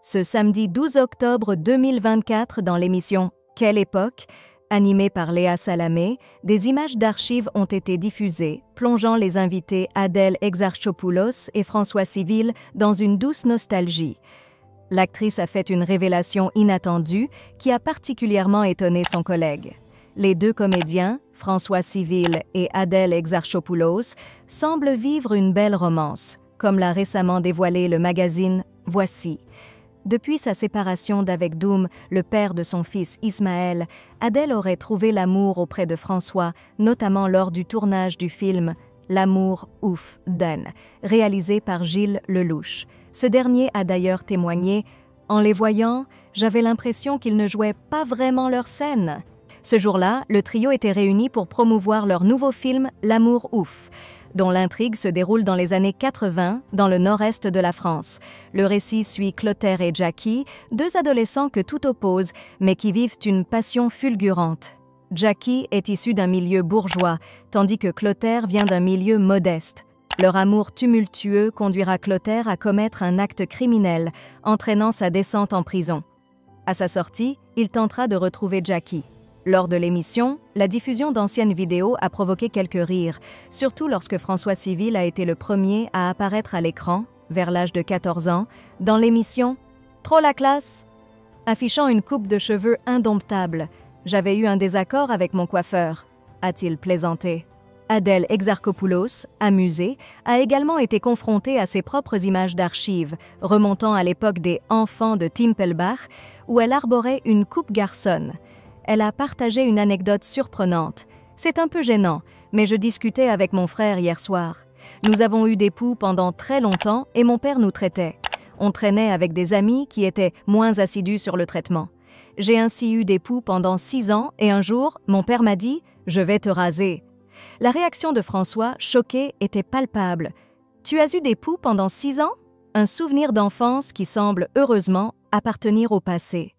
Ce samedi 12 octobre 2024, dans l'émission Quelle époque, animée par Léa Salamé, des images d'archives ont été diffusées, plongeant les invités Adèle Exarchopoulos et François Civil dans une douce nostalgie. L'actrice a fait une révélation inattendue qui a particulièrement étonné son collègue. Les deux comédiens, François Civil et Adèle Exarchopoulos, semblent vivre une belle romance, comme l'a récemment dévoilé le magazine Voici. Depuis sa séparation d'avec Doum, le père de son fils Ismaël, Adèle aurait trouvé l'amour auprès de François, notamment lors du tournage du film L'amour ouf d'Anne, réalisé par Gilles Lelouch. Ce dernier a d'ailleurs témoigné « En les voyant, j'avais l'impression qu'ils ne jouaient pas vraiment leur scène ». Ce jour-là, le trio était réuni pour promouvoir leur nouveau film L'amour ouf, dont l'intrigue se déroule dans les années 80, dans le nord-est de la France. Le récit suit Clotaire et Jackie, deux adolescents que tout oppose, mais qui vivent une passion fulgurante. Jackie est issu d'un milieu bourgeois, tandis que Clotaire vient d'un milieu modeste. Leur amour tumultueux conduira Clotaire à commettre un acte criminel, entraînant sa descente en prison. À sa sortie, il tentera de retrouver Jackie. Lors de l'émission, la diffusion d'anciennes vidéos a provoqué quelques rires, surtout lorsque François Civil a été le premier à apparaître à l'écran, vers l'âge de 14 ans, dans l'émission « Trop la classe !» affichant une coupe de cheveux indomptable. « J'avais eu un désaccord avec mon coiffeur », a-t-il plaisanté. Adèle Exarchopoulos, amusée, a également été confrontée à ses propres images d'archives, remontant à l'époque des enfants de Timpelbach, où elle arborait une coupe garçonne. Elle a partagé une anecdote surprenante. « C'est un peu gênant, mais je discutais avec mon frère hier soir. Nous avons eu des poux pendant très longtemps et mon père nous traitait. On traînait avec des amis qui étaient moins assidus sur le traitement. J'ai ainsi eu des poux pendant 6 ans et un jour, mon père m'a dit « Je vais te raser ». La réaction de François, choqué, était palpable. « Tu as eu des poux pendant 6 ans ?» Un souvenir d'enfance qui semble, heureusement, appartenir au passé.